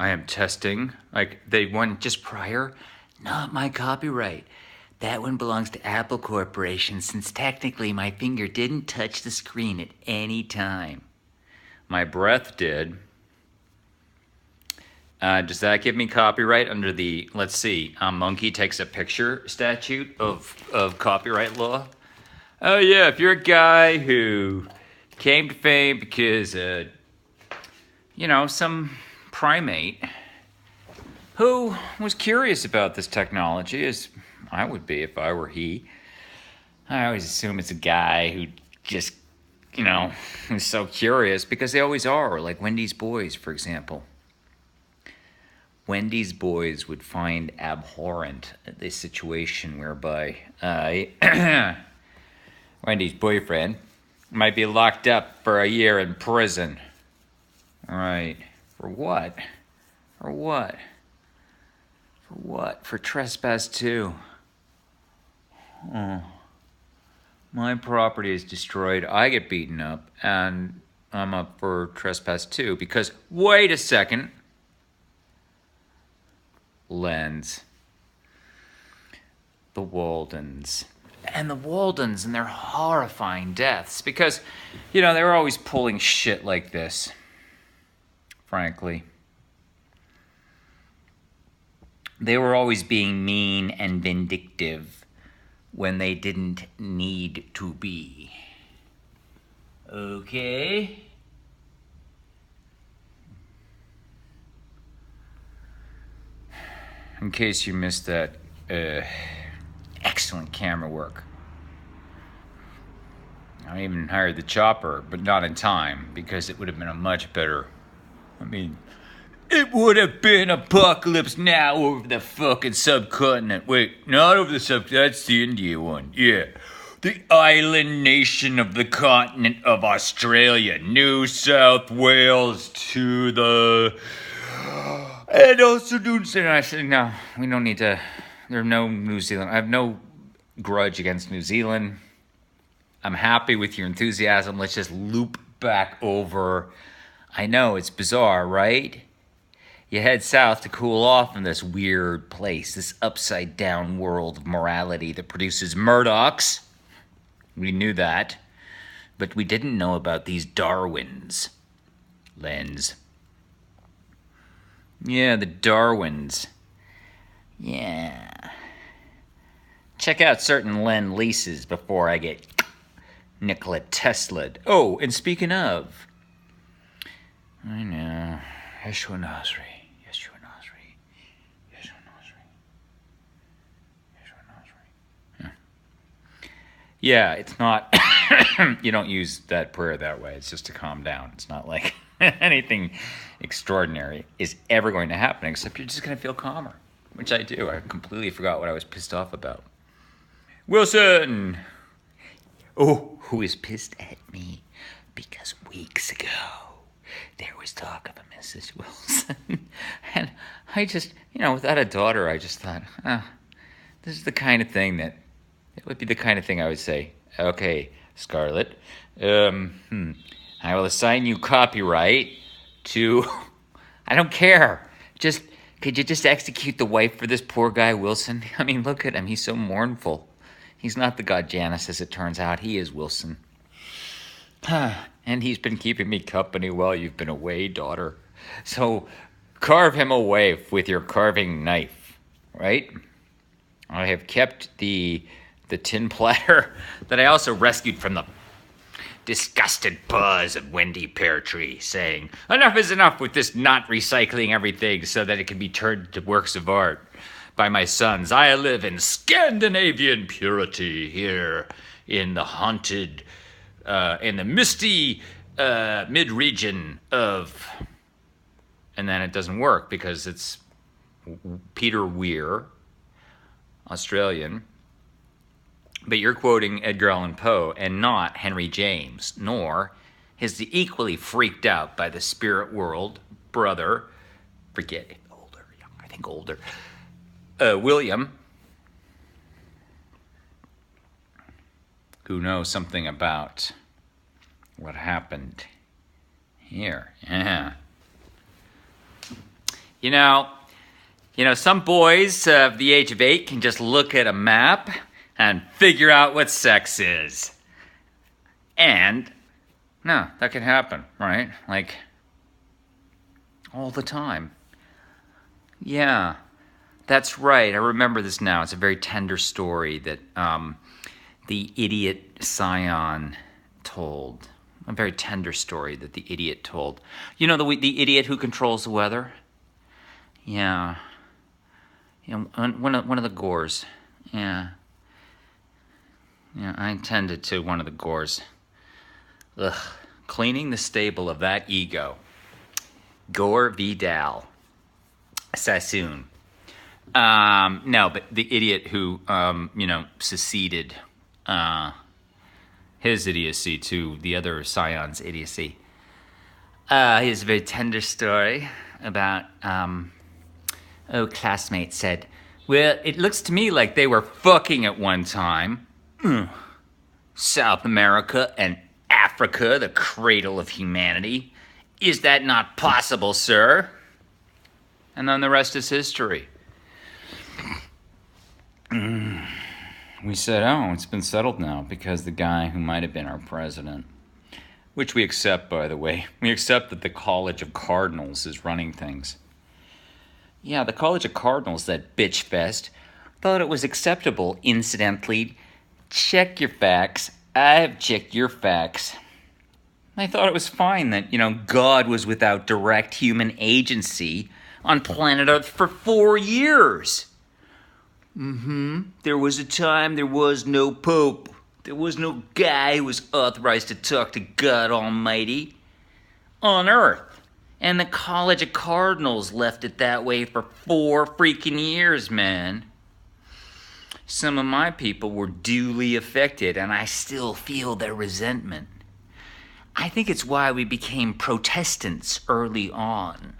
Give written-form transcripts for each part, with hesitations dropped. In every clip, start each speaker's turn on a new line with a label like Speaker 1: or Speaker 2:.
Speaker 1: I am testing. Like, they won just prior. Not my copyright. That one belongs to Apple Corporation, since technically my finger didn't touch the screen at any time. My breath did. Does that give me copyright under the, let's see, monkey takes a picture statute of copyright law? Oh yeah, if you're a guy who came to fame because, some primate who was curious about this technology, as I would be if I were he. I always assume it's a guy who just, is so curious, because they always are, like Wendy's boys, for example. Wendy's boys would find abhorrent the situation whereby Wendy's boyfriend might be locked up for a year in prison. Right. For what? For what? For what? For trespass too. Oh. My property is destroyed. I get beaten up, and I'm up for trespass too, because, wait a second. Lens. The Waldens. And the Waldens and their horrifying deaths, because, they were always pulling shit like this, frankly. They were always being mean and vindictive when they didn't need to be. Okay? In case you missed that, excellent camera work. I even hired the chopper, but not in time, because it would have been a much better... it would have been apocalypse now over the fucking subcontinent. Wait, not over the that's the India one. Yeah. The island nation of the continent of Australia. New South Wales to the... And also New Zealand. I said, no, we don't need to... There's no New Zealand. I have no grudge against New Zealand. I'm happy with your enthusiasm. Let's just loop back over. I know, it's bizarre, right? You head south to cool off in this weird place, this upside-down world of morality that produces Murdochs. We knew that. But we didn't know about these Darwins. Lens. Yeah, the Darwins. Yeah. Check out certain Len leases before I get Nikola Tesla'd. Oh, and speaking of... I know. Yeshua Nasri. Yeshua Nasri. Yeshua Nasri. Yeshua Nasri. Yeah, it's not... You don't use that prayer that way. It's just to calm down. It's not like anything extraordinary is ever going to happen, except you're just going to feel calmer, which I do. I completely forgot what I was pissed off about. Wilson! Oh, who is pissed at me? Because weeks ago, there was talk of a Mrs. Wilson. And I just, without a daughter, I just thought, this is the kind of thing that, it would be the kind of thing I would say, okay, Scarlett, I will assign you copyright to, I don't care, could you just execute the wife for this poor guy, Wilson? I mean, look at him, he's so mournful. He's not the god Janus, as it turns out. He is Wilson. And he's been keeping me company while you've been away, daughter. So carve him away with your carving knife, right? I have kept the tin platter that I also rescued from the disgusted buzz of Wendy Pear Tree, saying, enough is enough with this not recycling everything so that it can be turned to works of art. By my sons, I live in Scandinavian purity here in the haunted, in the misty mid-region of... And then it doesn't work because it's Peter Weir, Australian. But you're quoting Edgar Allan Poe and not Henry James, nor is the equally freaked out by the spirit world brother, forget if older, I think older, William, who knows something about what happened here. You know, some boys of the age of 8 can just look at a map and figure out what sex is. And, no, that can happen, right? Like, all the time. Yeah, that's right. I remember this now. It's a very tender story that the idiot scion told. A very tender story that the idiot told. You know the idiot who controls the weather? Yeah. One of the gores. Yeah. Yeah, I attended to one of the gores. Ugh. Cleaning the stable of that ego. Gore Vidal. Sassoon. No, but the idiot who, seceded his idiocy to the other scion's idiocy. He has a very tender story about, classmate said, well, it looks to me like they were fucking at one time. South America and Africa, the cradle of humanity. Is that not possible, sir? And then the rest is history. We said, oh, it's been settled now because the guy who might have been our president, which we accept, by the way, we accept that the College of Cardinals is running things. Yeah, the College of Cardinals, that bitch fest, thought it was acceptable, incidentally. Check your facts. I've checked your facts. I thought it was fine that, God was without direct human agency on planet Earth for 4 years. There was a time there was no pope. There was no guy who was authorized to talk to God Almighty on Earth. And the College of Cardinals left it that way for 4 freaking years, man. Some of my people were duly affected, and I still feel their resentment. I think it's why we became Protestants early on.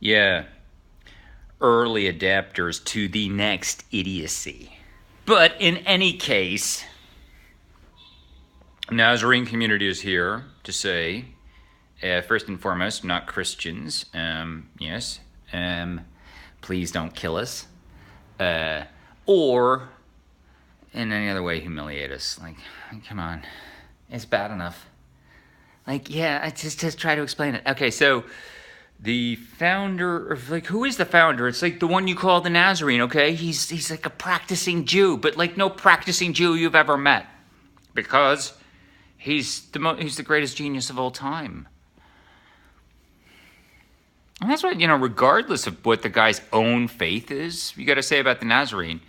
Speaker 1: Yeah, early adapters to the next idiocy. But in any case, Nazarene community is here to say, first and foremost, not Christians. Yes, please don't kill us, or in any other way humiliate us. Like, come on, it's bad enough. Like, yeah, I just try to explain it. Okay, so the founder of, who is the founder? It's like the one you call the Nazarene, okay? He's like a practicing Jew, but like no practicing Jew you've ever met, because he's the greatest genius of all time. And that's what, regardless of what the guy's own faith is, you got to say about the Nazarene.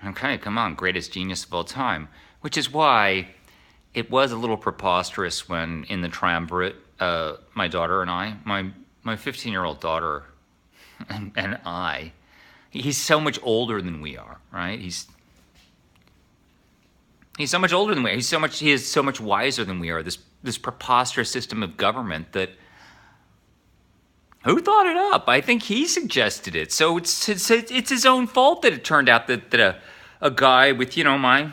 Speaker 1: Okay, come on, greatest genius of all time. Which is why it was a little preposterous when in the triumvirate, my daughter and I, my 15-year-old daughter and I, he's so much older than we are, right? He's so much older than we are. He is so much wiser than we are. This preposterous system of government that, who thought it up? I think he suggested it. So it's his own fault that it turned out that a guy with, I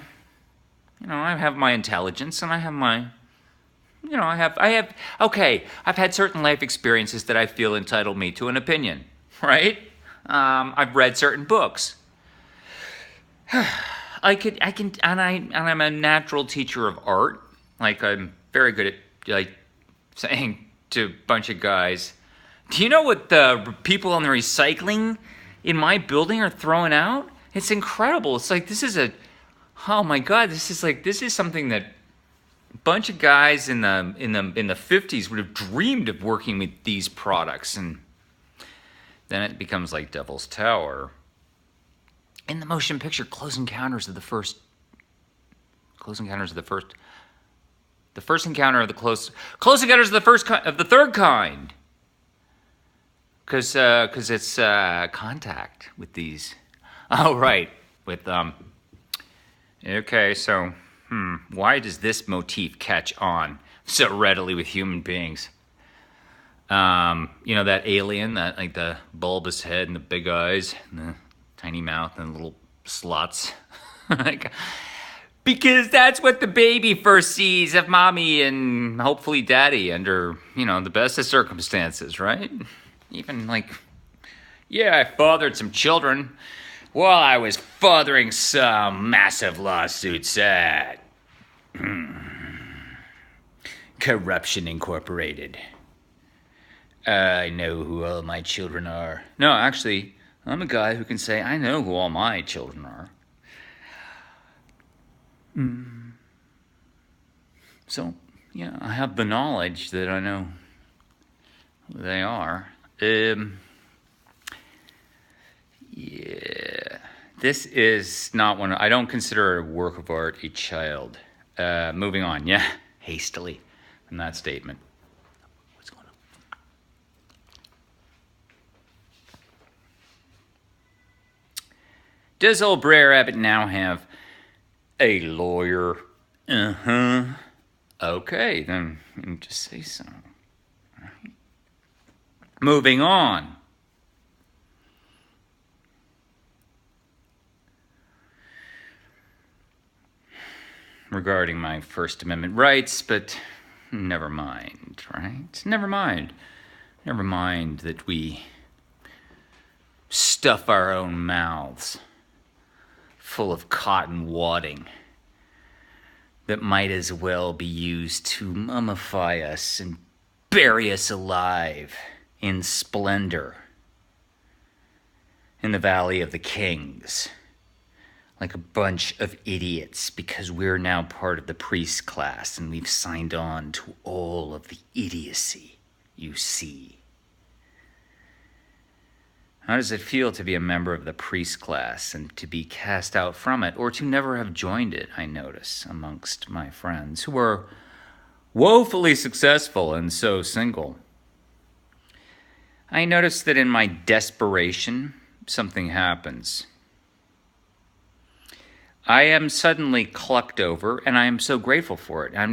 Speaker 1: have my intelligence and I have my, I've had certain life experiences that I feel entitled me to an opinion, right? I've read certain books. I'm a natural teacher of art. Like, I'm very good at, saying to a bunch of guys, do you know what the people on the recycling in my building are throwing out? It's incredible. It's like, oh my God, this is something that a bunch of guys in the 50s would have dreamed of working with these products. And then it becomes like Devil's Tower. In the motion picture, Close Encounters of the third kind. Because it's contact with these. Oh, right. With, okay, so, why does this motif catch on so readily with human beings? That alien, that, like, the bulbous head and the big eyes and the tiny mouth and little slots. Because that's what the baby first sees of mommy and hopefully daddy under, the best of circumstances, right? Even like, yeah, I fathered some children while I was fathering some massive lawsuits at Corruption Incorporated. I know who all my children are. No, actually, I'm a guy who can say I know who all my children are. So, yeah, I have the knowledge that I know who they are. Yeah, this is not one. I don't consider a work of art a child. Moving on, yeah, hastily from that statement. What's going on? Does old Weir Abbott now have a lawyer? Uh-huh. Okay, then just say so. Right. Moving on. Regarding my First Amendment rights, but never mind, right? Never mind. Never mind that we stuff our own mouths full of cotton wadding that might as well be used to mummify us and bury us alive in splendor in the Valley of the Kings. Like a bunch of idiots, because we're now part of the priest class and we've signed on to all of the idiocy you see. How does it feel to be a member of the priest class and to be cast out from it, or to never have joined it, I notice, amongst my friends who are woefully successful and so single. I notice that in my desperation, something happens. I am suddenly clucked over, and I am so grateful for it. I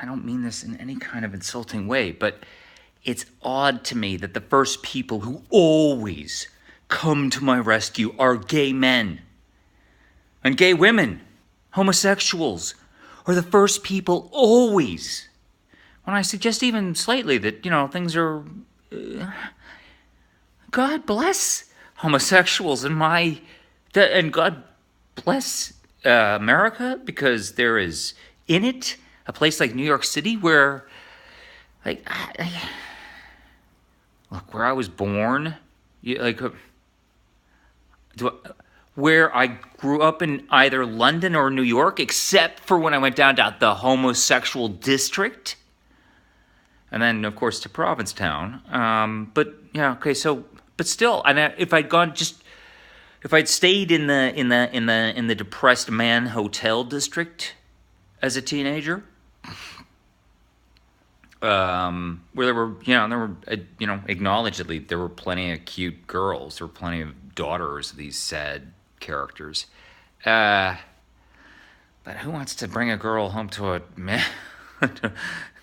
Speaker 1: don't mean this in any kind of insulting way, but it's odd to me that the first people who always come to my rescue are gay men and gay women. Homosexuals are the first people always. When I suggest even slightly that, things are... God bless homosexuals and God bless America, because there is in it a place like New York City where, look, where I was born, where I grew up in either London or New York, except for when I went down to the homosexual district, and then of course to Provincetown. But still, and if I'd stayed in the depressed man hotel district as a teenager, where there were acknowledgedly there were plenty of cute girls, there were plenty of daughters of these sad characters, but who wants to bring a girl home to a man?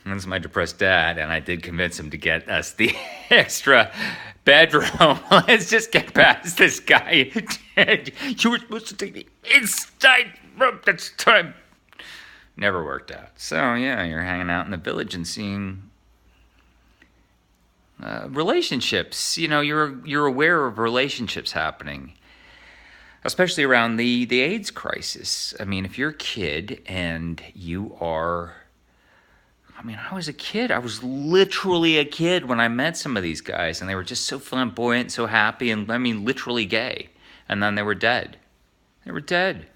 Speaker 1: That's my depressed dad, and I did convince him to get us the extra bedroom. Let's just get past this guy. You were supposed to take the inside room this time. Never worked out. So yeah, you're hanging out in the village and seeing relationships. You're aware of relationships happening, especially around the AIDS crisis. I mean, if you're a kid and you are... I was a kid. I was literally a kid when I met some of these guys, and they were just so flamboyant, so happy, and literally gay. And then they were dead. They were dead.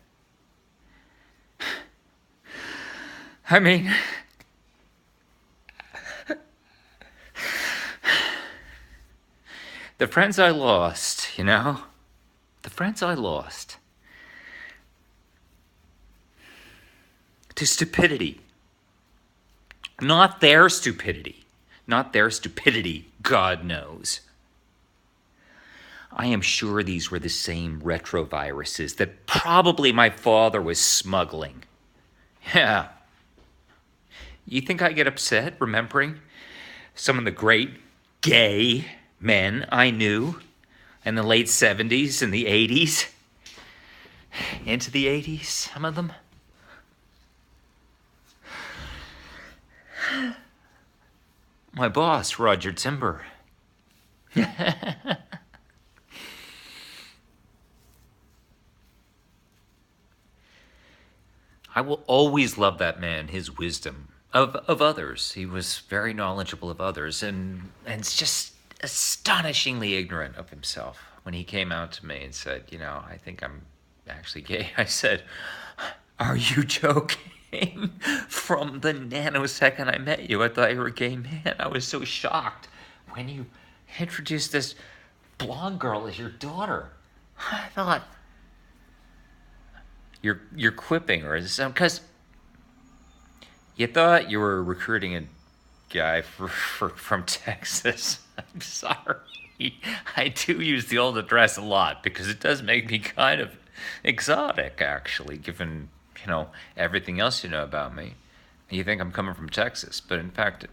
Speaker 1: The friends I lost, the friends I lost to stupidity. Not their stupidity. Not their stupidity, God knows. I am sure these were the same retroviruses that probably my father was smuggling. Yeah. You think I get upset remembering some of the great gay men I knew in the late 70s and the 80s? Into the 80s, some of them. My boss, Roger Timber. I will always love that man, his wisdom of others. He was very knowledgeable of others and just astonishingly ignorant of himself. When he came out to me and said, you know, I think I'm actually gay, I said, are you joking? From the nanosecond I met you, I thought you were a gay man. I was so shocked when you introduced this blonde girl as your daughter. I thought, you're quipping, or is this because you thought you were recruiting a guy from Texas? I'm sorry. I do use the old address a lot because it does make me kind of exotic, actually, given, you know, everything else you know about me. You think I'm coming from Texas, but in fact,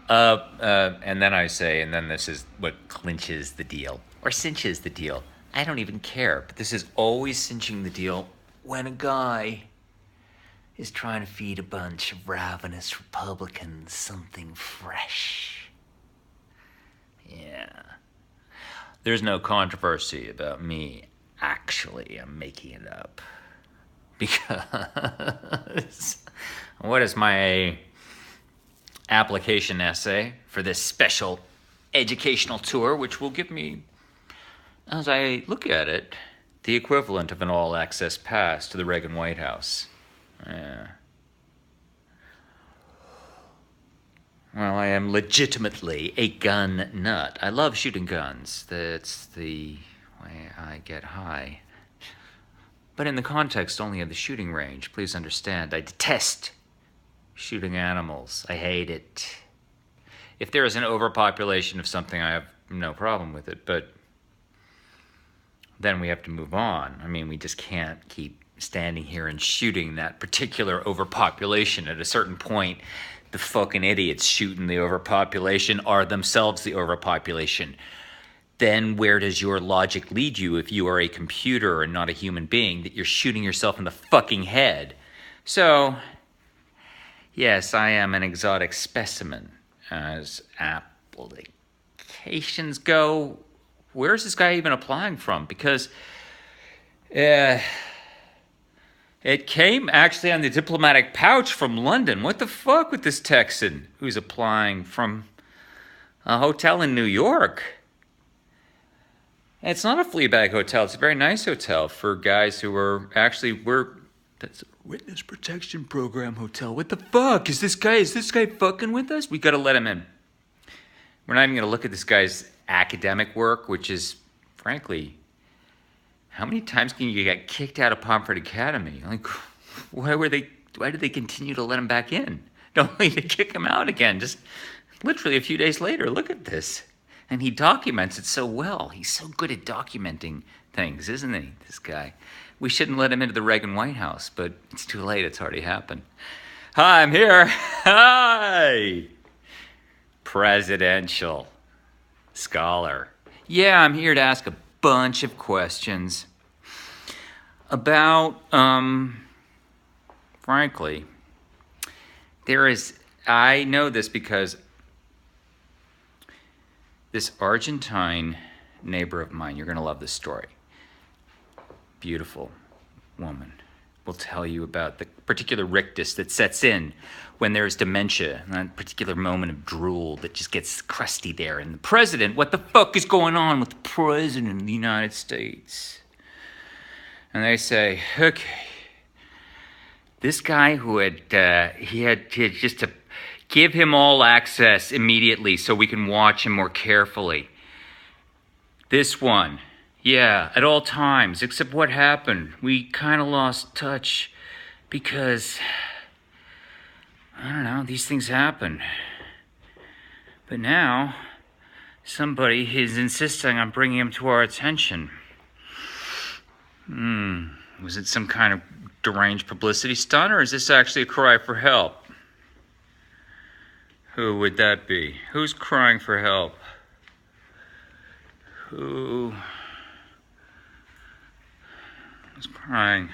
Speaker 1: and then I say, and then this is what clinches the deal, or cinches the deal. I don't even care, but this is always cinching the deal when a guy is trying to feed a bunch of ravenous Republicans something fresh. Yeah. There's no controversy about me. Actually, I'm making it up. Because what is my application essay for this special educational tour, which will give me, as I look at it, the equivalent of an all-access pass to the Reagan White House. Yeah. Well, I am legitimately a gun nut. I love shooting guns. That's the way I get high. But in the context only of the shooting range, please understand, I detest shooting animals. I hate it. If there is an overpopulation of something, I have no problem with it, but then we have to move on. I mean, we just can't keep standing here and shooting that particular overpopulation. At a certain point, the fucking idiots shooting the overpopulation are themselves the overpopulation. Then where does your logic lead you if you are a computer and not a human being, that you're shooting yourself in the fucking head? So, yes, I am an exotic specimen as applications go. Where's this guy even applying from? Because it came actually on the diplomatic pouch from London. What the fuck with this Texan who's applying from a hotel in New York? And it's not a flea bag hotel. It's a very nice hotel for guys who are actually, that's a witness protection program hotel. What the fuck? Is this guy fucking with us? We gotta let him in. We're not even gonna look at this guy's academic work, which is, frankly, how many times can you get kicked out of Pomfret Academy? Like, why did they continue to let him back in? Only to kick him out again, just literally a few days later. Look at this. And he documents it so well. He's so good at documenting things, isn't he, this guy? We shouldn't let him into the Reagan White House, but it's too late. It's already happened. Hi, I'm here. Hi. Presidential scholar. Yeah, I'm here to ask a bunch of questions about, frankly, I know this because this Argentine neighbor of mine, you're going to love this story. Beautiful woman will tell you about the particular rictus that sets in when there's dementia, and that particular moment of drool that just gets crusty there. And the president, what the fuck is going on with the president of the United States? And they say, okay, this guy who he had just to give him all access immediately so we can watch him more carefully. This one, yeah, at all times, except what happened? We kind of lost touch because, I don't know, these things happen. But now, somebody is insisting on bringing him to our attention. Was it some kind of deranged publicity stunt, or is this actually a cry for help? Who would that be? Who's crying for help? Who is crying?